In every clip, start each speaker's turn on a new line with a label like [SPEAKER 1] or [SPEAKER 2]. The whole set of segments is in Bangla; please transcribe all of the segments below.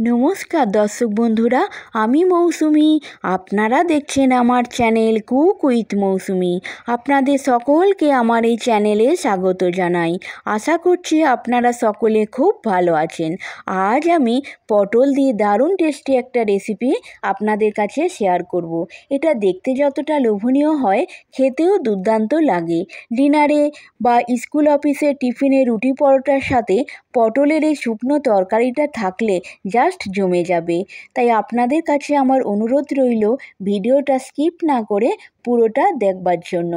[SPEAKER 1] নমস্কার দর্শক বন্ধুরা, আমি মৌসুমি। আপনারা দেখছেন আমার চ্যানেল কুক উইথ মৌসুমি। আপনাদের সকলকে আমার এই চ্যানেলে স্বাগত জানাই। আশা করছি আপনারা সকলে খুব ভালো আছেন। আজ আমি পটল দিয়ে দারুণ টেস্টি একটা রেসিপি আপনাদের কাছে শেয়ার করব। এটা দেখতে যতটা লোভনীয় হয়, খেতেও দুর্দান্ত লাগে। ডিনারে বা স্কুল অফিসে টিফিনে রুটি পরোটার সাথে পটলের এই শুকনো তরকারিটা থাকলে জাস্ট জমে যাবে। তাই আপনাদের কাছে আমার অনুরোধ রইল, ভিডিওটা স্কিপ না করে পুরোটা দেখবার জন্য।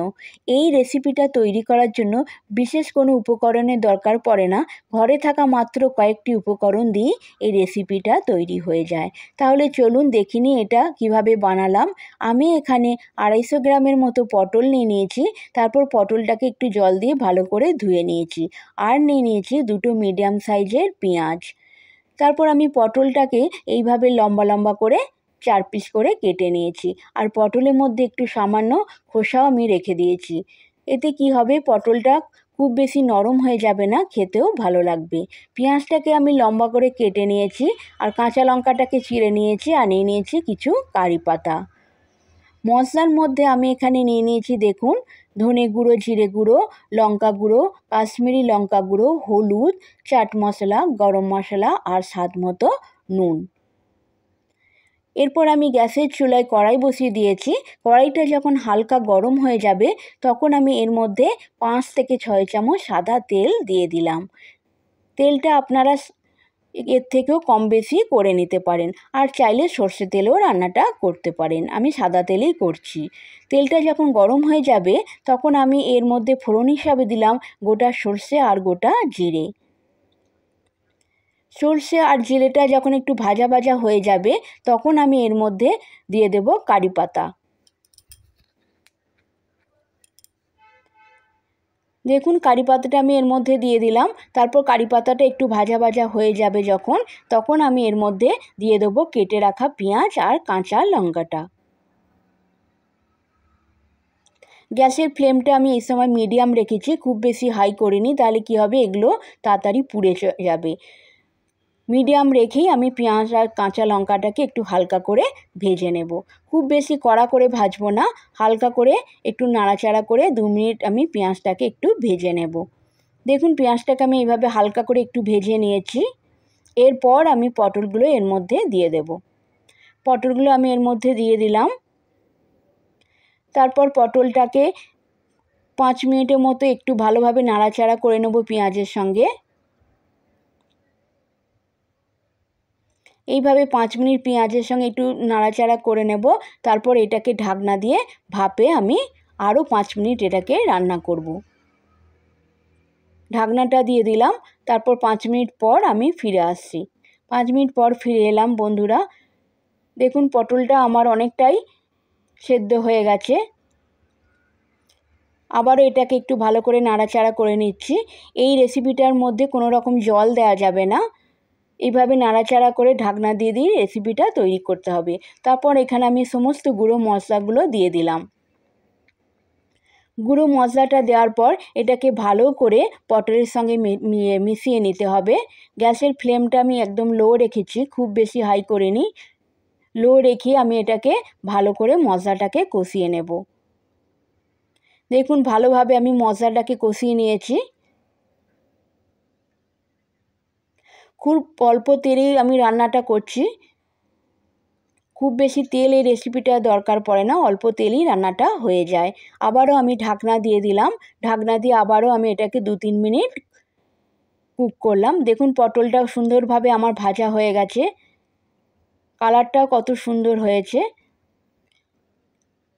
[SPEAKER 1] এই রেসিপিটা তৈরি করার জন্য বিশেষ কোনো উপকরণের দরকার পড়ে না। ঘরে থাকা মাত্র কয়েকটি উপকরণ দিয়ে এই রেসিপিটা তৈরি হয়ে যায়। তাহলে চলুন দেখিনি এটা কিভাবে বানালাম। আমি এখানে 250 গ্রামের মতো পটল নিয়েছি। তারপর পটলটাকে একটু জল দিয়ে ভালো করে ধুয়ে নিয়েছি। আর নিয়েছি দুটো মিডিয়াম সাইজের পেঁয়াজ। তারপর আমি পটলটাকে এইভাবে লম্বা লম্বা করে 4 পিস করে কেটে নিয়েছি। আর পটলের মধ্যে একটু সামান্য খোসাও আমি রেখে দিয়েছি। এতে কি হবে, পটলটা খুব বেশি নরম হয়ে যাবে না, খেতেও ভালো লাগবে। পেঁয়াজটাকে আমি লম্বা করে কেটে নিয়েছি। আর কাঁচা লঙ্কাটাকে চিড়ে নিয়েছি। আর নিয়েছি কিছু কারি পাতা। মশলার মধ্যে আমি এখানে নিয়েছি দেখুন, ধনে গুঁড়ো, জিরে গুঁড়ো, লঙ্কা গুঁড়ো, কাশ্মীরি লঙ্কা গুঁড়ো, হলুদ, চাট মশলা, গরম মশলা আর স্বাদ মতো নুন। এরপর আমি গ্যাসের চুলায় কড়াই বসিয়ে দিয়েছি। কড়াইটা যখন হালকা গরম হয়ে যাবে, তখন আমি এর মধ্যে 5 থেকে 6 চামচ সাদা তেল দিয়ে দিলাম। তেলটা আপনারা এর থেকেও কম বেশি করে নিতে পারেন। আর চাইলে সর্ষে তেলেও রান্নাটা করতে পারেন। আমি সাদা তেলেই করছি। তেলটা যখন গরম হয়ে যাবে, তখন আমি এর মধ্যে ফোড়ন হিসাবে দিলাম গোটা সর্ষে আর গোটা জিরে। সর্ষে আর জিরেটা যখন একটু ভাজা ভাজা হয়ে যাবে, তখন আমি এর মধ্যে দিয়ে দেব কারি পাতা। দেখুন, কারি পাতাটা আমি এর মধ্যে দিয়ে দিলাম। তারপর কারি পাতাটা একটু ভাজা ভাজা হয়ে যাবে যখন, তখন আমি এর মধ্যে দিয়ে দেবো কেটে রাখা পেঁয়াজ আর কাঁচা লঙ্কাটা। গ্যাসের ফ্লেমটা আমি এই সময় মিডিয়াম রেখেছি, খুব বেশি হাই করিনি, তাহলে কি হবে, এগুলো তাড়াতাড়ি পুড়ে যাবে। মিডিয়াম রেখেই আমি পেঁয়াজ আর কাঁচা লঙ্কাটাকে একটু হালকা করে ভেজে নেব। খুব বেশি কড়া করে ভাজবো না, হালকা করে একটু নাড়াচাড়া করে 2 মিনিট আমি পেঁয়াজটাকে একটু ভেজে নেব। দেখুন, পেঁয়াজটাকে আমি এইভাবে হালকা করে একটু ভেজে নিয়েছি। এরপর আমি পটলগুলো এর মধ্যে দিয়ে দেব। পটলগুলো আমি এর মধ্যে দিয়ে দিলাম। তারপর পটলটাকে 5 মিনিটের মতো একটু ভালোভাবে নাড়াচাড়া করে নেব পেঁয়াজের সঙ্গে। এইভাবে 5 মিনিট পেঁয়াজের সঙ্গে একটু নাড়াচাড়া করে নেব। তারপর এটাকে ঢাকনা দিয়ে ভাপে আমি আরও 5 মিনিট এটাকে রান্না করব। ঢাকনাটা দিয়ে দিলাম। তারপর 5 মিনিট পর আমি ফিরে আসছি। 5 মিনিট পর ফিরে এলাম বন্ধুরা। দেখুন, পটলটা আমার অনেকটাই সেদ্ধ হয়ে গেছে। আবারও এটাকে একটু ভালো করে নাড়াচাড়া করে নিচ্ছি। এই রেসিপিটার মধ্যে কোনো রকম জল দেওয়া যাবে না। এইভাবে নাড়াচাড়া করে ঢাকনা দিয়ে দিয়ে রেসিপিটা তৈরি করতে হবে। তারপর এখানে আমি সমস্ত গুঁড়ো মশলাগুলো দিয়ে দিলাম। গুঁড়ো মশলাটা দেওয়ার পর এটাকে ভালো করে পটলের সঙ্গে মিশিয়ে নিতে হবে। গ্যাসের ফ্লেমটা আমি একদম লো রেখেছি, খুব বেশি হাই করিনি। লো রেখে আমি এটাকে ভালো করে মশলাটাকে কষিয়ে নেব। দেখুন, ভালোভাবে আমি মশলাটাকে কষিয়ে নিয়েছি। খুব অল্প তেলেই আমি রান্নাটা করছি। খুব বেশি তেল এই রেসিপিটা দরকার পড়ে না, অল্প তেলেই রান্নাটা হয়ে যায়। আবারও আমি ঢাকনা দিয়ে দিলাম। ঢাকনা দিয়ে আবারও আমি এটাকে 2-3 মিনিট কুক করলাম। দেখুন, পটলটা সুন্দরভাবে আমার ভাজা হয়ে গেছে। কালারটাও কত সুন্দর হয়েছে।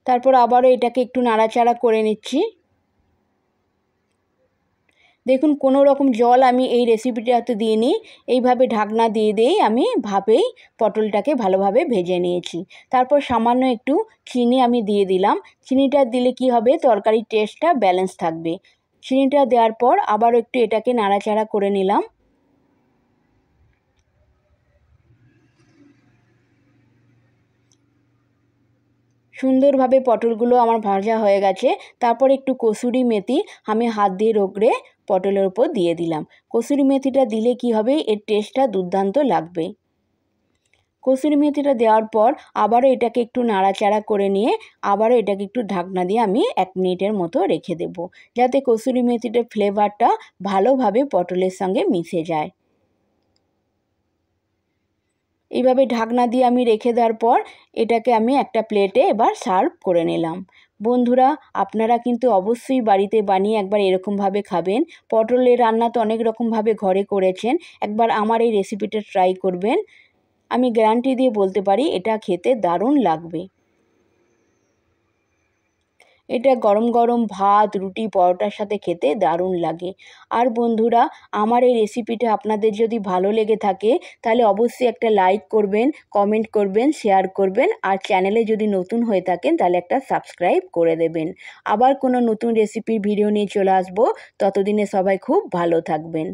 [SPEAKER 1] তারপর আবারও এটাকে একটু নাড়াচাড়া করে নিচ্ছি। দেখুন, কোনো রকম জল আমি এই রেসিপিটাতে দিইনি। এইভাবে ঢাকনা দিয়ে দিয়েই আমি ভাপেই পটলটাকে ভালোভাবে ভেজে নিয়েছি। তারপর সামান্য একটু চিনি আমি দিয়ে দিলাম। চিনিটা দিলে কি হবে, তরকারির টেস্টটা ব্যালেন্স থাকবে। চিনিটা দেওয়ার পর আবারও একটু এটাকে নাড়াচাড়া করে নিলাম। সুন্দরভাবে পটলগুলো আমার ভাজা হয়ে গেছে। তারপর একটু কসুরি মেথি আমি হাত দিয়ে রগড়ে পটলের উপর দিয়ে দিলাম। কসুরি মেথিটা দিলে কি হবে, এর টেস্টটা দুর্দান্ত লাগবে। কসুরি মেথিটা দেওয়ার পর আবারও এটাকে একটু নাড়াচাড়া করে নিয়ে আবারও এটাকে একটু ঢাকনা দিয়ে আমি 1 মিনিটের মতো রেখে দেব, যাতে কসুরি মেথিটার ফ্লেভারটা ভালোভাবে পটলের সঙ্গে মিশে যায়। এইভাবে ঢাকনা দিয়ে আমি রেখে দেওয়ার পর এটাকে আমি একটা প্লেটে এবার সার্ভ করে নিলাম। বন্ধুরা, আপনারা কিন্তু অবশ্যই বাড়িতে বানিয়ে একবার এরকমভাবে খাবেন। পটলের রান্না তো অনেক রকমভাবে ঘরে করেছেন, একবার আমার এই রেসিপিটা ট্রাই করবেন। আমি গ্যারান্টি দিয়ে বলতে পারি এটা খেতে দারুণ লাগবে। এটা গরম গরম ভাত, রুটি, পরোটার সাথে খেতে দারুণ লাগে। আর বন্ধুরা, আমার এই রেসিপিটা আপনাদের যদি ভালো লেগে থাকে তাহলে অবশ্যই একটা লাইক করবেন, কমেন্ট করবেন, শেয়ার করবেন, আর চ্যানেলে যদি নতুন হয়ে থাকেন তাহলে একটা সাবস্ক্রাইব করে দেবেন। আবার কোনো নতুন রেসিপির ভিডিও নিয়ে চলে আসবো। ততদিনে সবাই খুব ভালো থাকবেন।